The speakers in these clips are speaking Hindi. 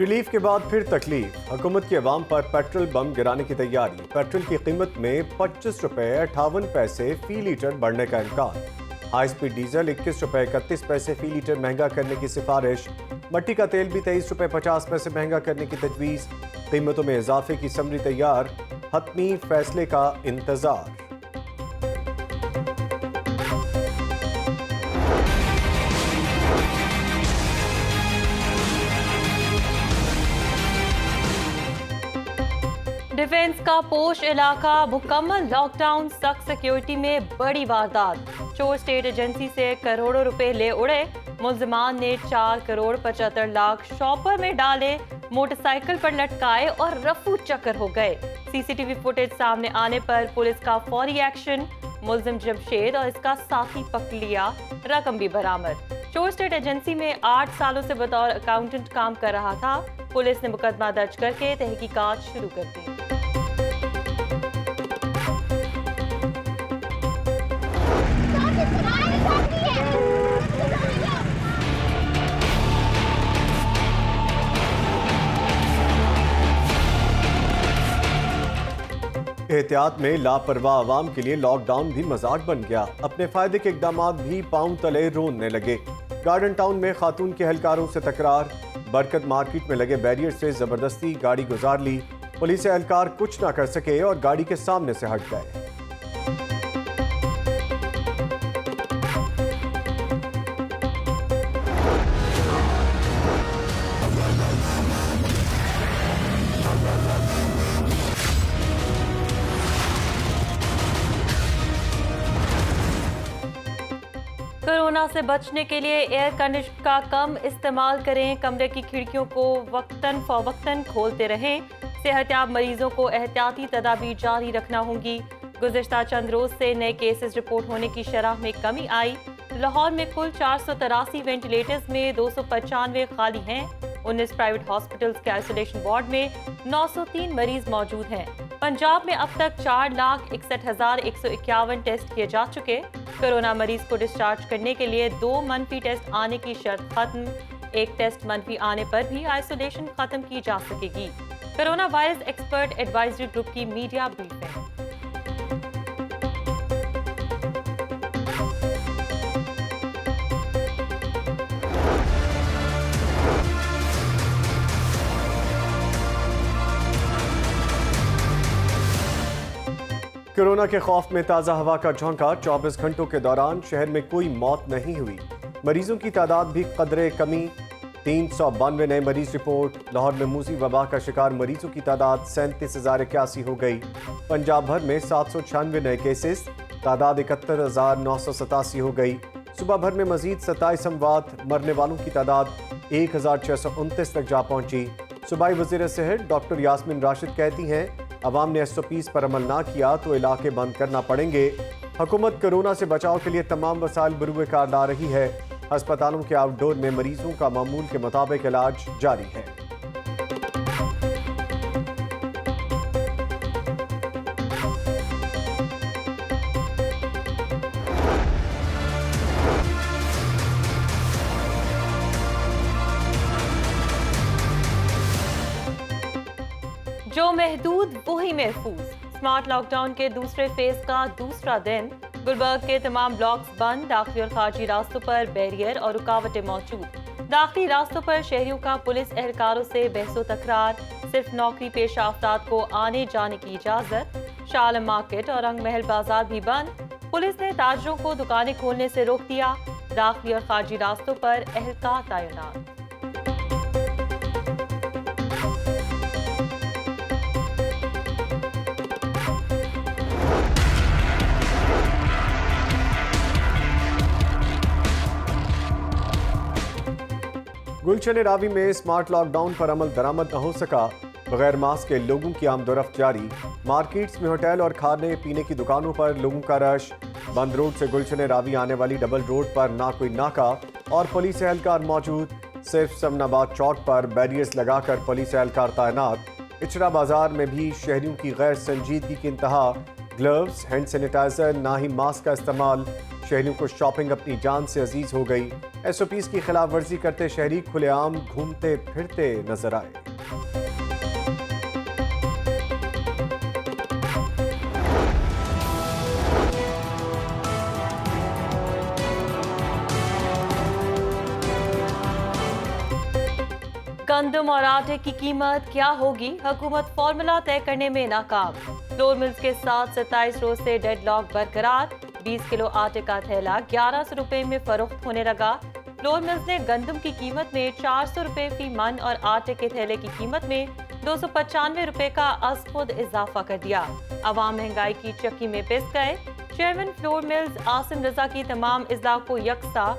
रिलीफ के बाद फिर तकलीफ। हुकूमत की अवाम पर पेट्रोल बम गिराने की तैयारी। पेट्रोल की कीमत में 25 रुपए 58 पैसे फी लीटर बढ़ने का इम्कान। हाई स्पीड डीजल 21 रुपए 31 पैसे फी लीटर महंगा करने की सिफारिश। मट्टी का तेल भी 23 रुपए 50 पैसे महंगा करने की तजवीज़। कीमतों में इजाफे की समरी तैयार, हतमी फैसले का इंतजार। डिफेंस का पोश इलाका मुकम्मल लॉकडाउन, सख्त सिक्योरिटी में बड़ी वारदात। चोर स्टेट एजेंसी से करोड़ों रुपए ले उड़े। मुल्जिमान ने 4 करोड़ 75 लाख शॉपर में डाले, मोटरसाइकिल पर लटकाए और रफू चक्कर हो गए। सीसीटीवी फुटेज सामने आने पर पुलिस का फौरी एक्शन। मुल्जिम जमशेद और इसका साथी पकड़ लिया, रकम भी बरामद। चोर स्टेट एजेंसी में 8 सालों से बतौर अकाउंटेंट काम कर रहा था। पुलिस ने मुकदमा दर्ज करके तहकीकात शुरू कर दी। एहतियात में लापरवाह आवाम के लिए लॉकडाउन भी मजाक बन गया। अपने फायदे के इकदाम भी पांव तले रोनने लगे। गार्डन टाउन में खातून के एहलकारों से तकरार। बरकत मार्केट में लगे बैरियर से जबरदस्ती गाड़ी गुजार ली। पुलिस एहलकार कुछ ना कर सके और गाड़ी के सामने से हट गए। कोरोना से बचने के लिए एयर कंडीशनर का कम इस्तेमाल करें। कमरे की खिड़कियों को वक्तन फवक्तन खोलते रहें। सेहतयाब मरीजों को एहतियाती तदाबीर जारी रखना होंगी। गुज़िश्ता चंद रोज से नए केसेस रिपोर्ट होने की शरह में कमी आई। लाहौर में कुल 483 वेंटिलेटर्स में 295 खाली हैं। 19 प्राइवेट हॉस्पिटल्स के आइसोलेशन वार्ड में 903 मरीज मौजूद हैं। पंजाब में अब तक 4,61,151 टेस्ट किए जा चुके। कोरोना मरीज को डिस्चार्ज करने के लिए 2 मनफी टेस्ट आने की शर्त खत्म। 1 टेस्ट मनफी आने पर भी आइसोलेशन खत्म की जा सकेगी। Corona virus expert advisory group की मीडिया ब्रीफिंग। कोरोना के खौफ में ताज़ा हवा का झोंका। 24 घंटों के दौरान शहर में कोई मौत नहीं हुई। मरीजों की तादाद भी कदरे कमी। 392 नए मरीज रिपोर्ट। लाहौर में मूसी वबा का शिकार मरीजों की तादाद 37,081 हो गई। पंजाब भर में 796 नए केसेस, तादाद 71,987 हो गई। सुबह भर में मजीद 27 अमवात, मरने वालों की तादाद 1,629 तक जा पहुंची। सूबाई वज़ीर सेहत डॉक्टर यास्मीन राशिद कहती हैं, अवाम ने SOPs पर अमल ना किया तो इलाके बंद करना पड़ेंगे। हुकूमत कोरोना से बचाव के लिए तमाम वसाइल बरूए कार ला रही है। अस्पतालों के आउटडोर में मरीजों का मामूल के मुताबिक इलाज जारी है। जो महदूद वही महफूज। स्मार्ट लॉकडाउन के दूसरे फेज का दूसरा दिन। गुलबर्ग के तमाम ब्लॉक्स बंद। दाखिली और खारजी रास्तों पर बैरियर और रुकावटें मौजूद। दाखिली रास्तों पर शहरियों का पुलिस एहलकारों से बहसो तकरार। सिर्फ नौकरी पेशा अफराद को आने जाने की इजाजत। शालम मार्केट और रंग महल बाजार भी बंद। पुलिस ने ताजरों को दुकानें खोलने से रोक दिया। दाखिली और खारजी रास्तों पर एहलकार तैनात। गुलशन रावी में स्मार्ट लॉकडाउन पर अमल दरामद न हो सका। बगैर मास्क के लोगों की आमदोरफ्त जारी। मार्केट्स में होटल और खाने पीने की दुकानों पर लोगों का रश। बंद रोड से गुलशन रावी आने वाली डबल रोड पर ना कोई नाका और पुलिस एहलकार मौजूद। सिर्फ समनाबाद चौक पर बैरियर्स लगाकर पुलिस एहलकार तैनात। इचरा बाजार में भी शहरियों की गैर संजीदगी की इंतहा। ग्लव्स, हैंड सैनिटाइजर, ना ही मास्क का इस्तेमाल। शहरियों को शॉपिंग अपनी जान से अजीज हो गई। SOPs की खिलाफ वर्जी करते शहरी खुलेआम घूमते फिरते नजर आए। गंदम और आटे की कीमत क्या होगी, हुकूमत फॉर्मूला तय करने में नाकाम। फ्लोर मिल्स के साथ 27 रोज से डेडलॉक बरकरार। 20 किलो आटे का थैला 1100 रुपए में फरोख्त होने लगा। फ्लोर मिल्स ने गंदम की कीमत में 400 रुपए फी मन और आटे के थैले की कीमत में 295 रुपए का अज़खुद इजाफा कर दिया। अवाम महंगाई की चक्की में पिस गए। चेयरमैन फ्लोर मिल्स आसिम रजा की तमाम अज़ला को यकसा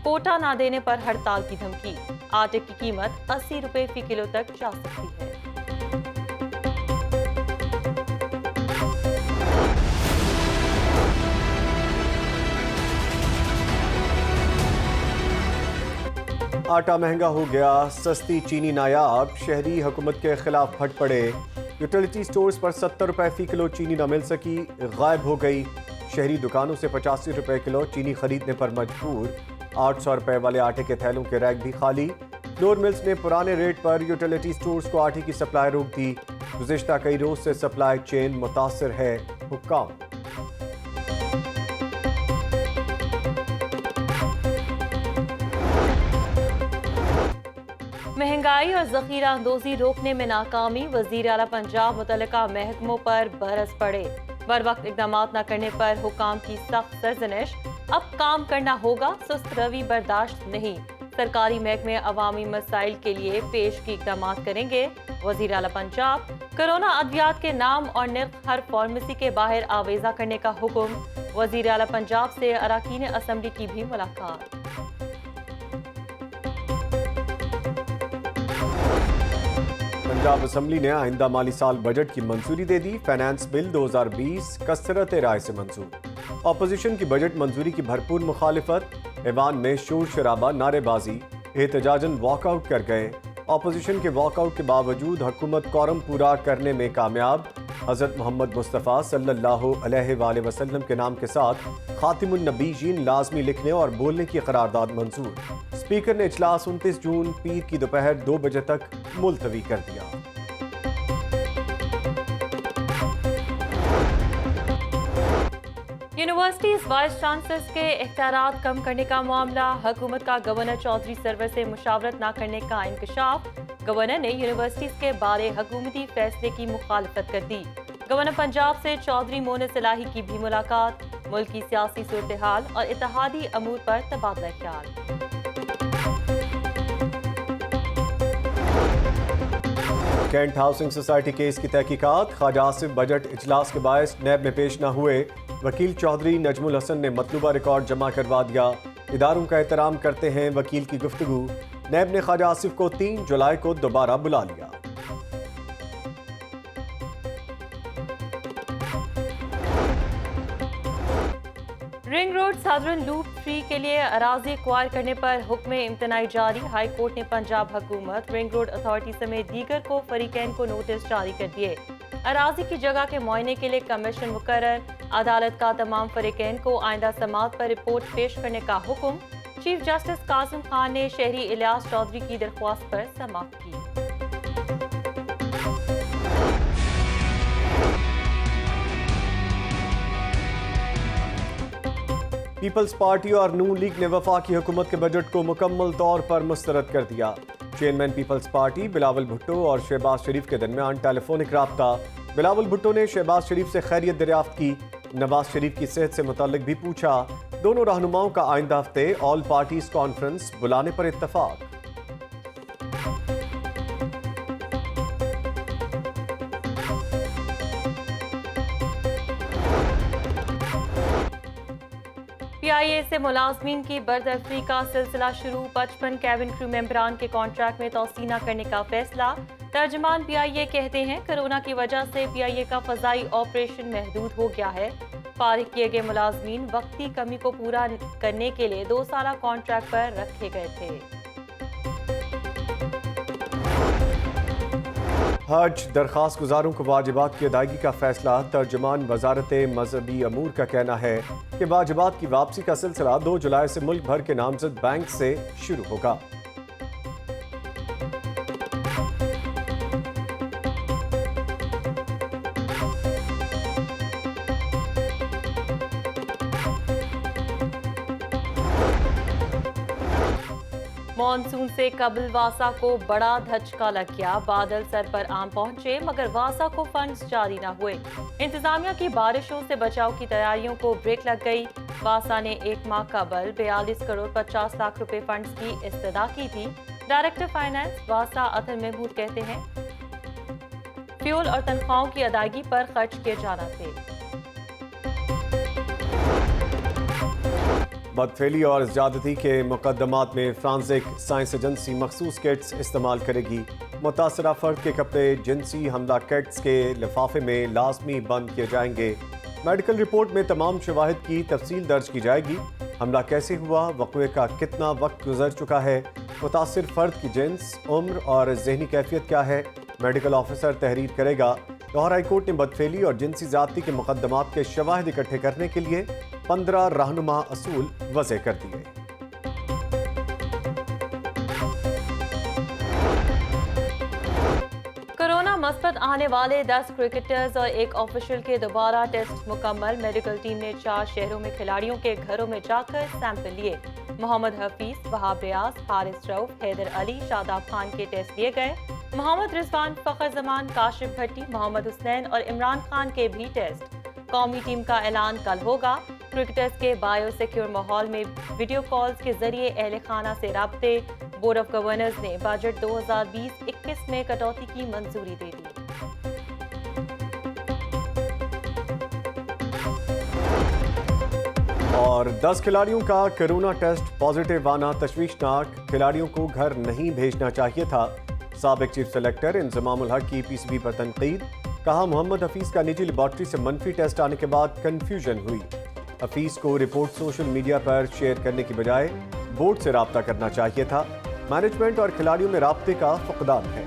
कोटा ना देने पर हड़ताल की धमकी। आटे की कीमत 80 रुपए फी किलो तक जा सकती है। आटा महंगा हो गया, सस्ती चीनी नायाब। शहरी हुकूमत के खिलाफ फट पड़े। यूटिलिटी स्टोर्स पर 70 रुपए फी किलो चीनी न मिल सकी, गायब हो गई। शहरी दुकानों से 85 रुपए किलो चीनी खरीदने पर मजबूर। 800 रुपए वाले आटे के थैलों के रैक भी खाली। फ्लोर मिल्स ने पुराने रेट पर यूटिलिटी स्टोर्स को आटे की सप्लाई रोक दी। गुज़िश्ता कई रोज से सप्लाई चेन मुतासर है, हुक्काम। महंगाई और जखीरा अंदोजी रोकने में नाकामी। वजीर आला पंजाब मुतल्लिका महकमों पर बरस पड़े। बर वक्त इकदाम न करने पर हुकाम की सख्त सरजनिश। अब काम करना होगा, सुस्त रवि बर्दाश्त नहीं। सरकारी महकमे अवामी मसाइल के लिए पेश की इकदाम करेंगे। वजीर आला पंजाब कोरोना अद्वियात के नाम और निर्ख हर फार्मेसी के बाहर आवेजा करने का हुक्म। वजीर आला पंजाब से अरकान असम्बली की भी मुलाकात। पंजाब असम्बली ने आइंदा माली साल बजट की मंजूरी दे दी। फाइनेंस बिल 2020 कसरत राय से मंजूर। ऑपोजिशन की बजट मंजूरी की भरपूर मुखालिफत। ऐवान में शोर शराबा, नारेबाजी, एहतजाजन वॉकआउट कर गए। ऑपोजिशन के वॉकआउट के बावजूद हुकूमत कोरम पूरा करने में कामयाब। हज़रत मोहम्मद मुस्तफ़ा सल्लल्लाहु अलैहि वसल्लम के नाम के साथ खातिमुन नबीयीन लाजमी लिखने और बोलने की करारदाद मंजूर। स्पीकर ने इजलास 29 जून पीर की दोपहर 2 बजे तक मुलतवी कर दिया। यूनिवर्सिटीज वाइस चांसलर्स के इख्तियारात कम करने का मामला। हुकूमत का गवर्नर चौधरी सरवर से मुशावरत न करने का इंकशाफ। गवर्नर ने यूनिवर्सिटीज के बारे हुकूमती फैसले की मुखालफत कर दी। गवर्नर पंजाब से चौधरी मोनस इलाही की भी मुलाकात। मुल्क की सियासी सूरत हाल और इत्तेहादी अमूर पर तबादला ख्याल। कैंट हाउसिंग सोसाइटी केस की तहकीकात। ख्वाजा आसिफ बजट इजलास के बायस नैब में पेश न हुए। वकील चौधरी नजमुल हसन ने मतलूबा रिकॉर्ड जमा करवा दिया। इदारों का एहतराम करते हैं वकील की गुफ्तगू। नैब ने ख्वाजा आसिफ को 3 जुलाई को दोबारा बुला लिया। रिंग रोड साधारण लूप 3 के लिए अराजी एक्वायर करने पर हुक्म इम्तनाई जारी। हाई कोर्ट ने पंजाब हुकूमत, रिंग रोड अथॉरिटी समेत दीगर को फरीकैन को नोटिस जारी कर दिए। अराजी की जगह के मुआयने के लिए कमीशन मुकर्रर। अदालत का तमाम फरीकैन को आइंदा समाअत पर रिपोर्ट पेश करने का हुक्म। चीफ जस्टिस कासिम खान ने शहरी इलियास चौधरी की दरख्वास्त पर समाअत की। पीपल्स पार्टी और नून लीग ने वफाकी हुकूमत के बजट को मुकम्मल तौर पर मुस्तरद कर दिया। Chairman peoples party Bilawal Bhutto और शहबाज शरीफ के दरमियान टेलीफोनिक राब्ता। बिलावल भुट्टो ने शहबाज शरीफ से खैरियत दरियाफ्त की। नवाज शरीफ की सेहत से मुताल्लिक भी पूछा। दोनों रहनुमाओं का आइंदा हफ्ते ऑल पार्टीज कॉन्फ्रेंस बुलाने पर इत्तफाक। PIA से मुलाजमीन की बर्तरफी का सिलसिला शुरू। 55 कैबिन क्रू मेंबरान के कॉन्ट्रैक्ट में तोसी न करने का फैसला। तर्जमान PIA कहते हैं कोरोना की वजह से PIA का फजाई ऑपरेशन महदूद हो गया है। फारिग किए गए मुलाजमीन वक्ती कमी को पूरा करने के लिए 2 साला कॉन्ट्रैक्ट पर रखे गए थे। हज दरख्वास्त गुजारों को वाजिबात की अदायगी का फैसला। तर्जुमान वजारत मजहबी अमूर का कहना है कि वाजिबात की वापसी का सिलसिला 2 जुलाई से मुल्क भर के नामजद बैंक से शुरू होगा। मॉनसून से कबल वासा को बड़ा धचका लग गया। बादल सर पर आम पहुंचे मगर वासा को फंड्स जारी न हुए। इंतजामिया की बारिशों से बचाव की तैयारियों को ब्रेक लग गई। वासा ने 1 माह कबल 42 करोड़ 50 लाख रुपए फंड्स की इस्तदा की थी। डायरेक्टर फाइनेंस वासा अतल महमूद कहते हैं फ्यूल और तनख्वाहों की अदायगी पर खर्च किए जाना थे। बदफेली और ज्यादती के मुकदमात में फ्रांसिक साइंस एजेंसी मखसूस किट्स इस्तेमाल करेगी। मुतासरा फर्द के कपड़े जिनसी हमला किट्स के लिफाफे में लाजमी बंद किए जाएंगे। मेडिकल रिपोर्ट में तमाम शवाहिद की तफसील दर्ज की जाएगी। हमला कैसे हुआ, वक़्वे का कितना वक्त गुजर चुका है, मुतासिर फर्द की जिन्स, उम्र और जहनी कैफियत क्या है, मेडिकल ऑफिसर तहरीर करेगा। लाहौर हाई कोर्ट ने बदफेली और जिनसी ज्यादती के मुकदमात के शवाहिद इकट्ठे करने के लिए 15 रहनुमा असूल वज़े कर दिए। कोरोना मस्बत आने वाले 10 क्रिकेटर्स और 1 ऑफिशियल के दोबारा टेस्ट मुकम्मल। मेडिकल टीम ने 4 शहरों में खिलाड़ियों के घरों में जाकर सैंपल लिए। मोहम्मद हफीज, वहाब रियाज, हारिस रऊफ, हैदर अली, शादाब खान के टेस्ट लिए गए। मोहम्मद रिजवान, फखर जमान, काशिफ भट्टी, मोहम्मद हुसैन और इमरान खान के भी टेस्ट। कौमी टीम का ऐलान कल होगा। क्रिकेटर्स के बायो सिक्योर माहौल में वीडियो कॉल्स के जरिए अहले खाना से राब्ते। बोर्ड ऑफ गवर्नर्स ने बजट 2020-21 में कटौती की मंजूरी दे दी। और 10 खिलाड़ियों का कोरोना टेस्ट पॉजिटिव आना तशवीशनाक। खिलाड़ियों को घर नहीं भेजना चाहिए था। साबिक चीफ सेलेक्टर इंजमामुल हक की पीसीबी पर तनकीद। कहा मोहम्मद हफीज का निजी लेबॉर्ट्री से मनफी टेस्ट आने के बाद कंफ्यूजन हुई। हफीज को रिपोर्ट सोशल मीडिया पर शेयर करने की बजाय बोर्ड से राब्ता करना चाहिए था। मैनेजमेंट और खिलाड़ियों में राब्ते का फुकदान है।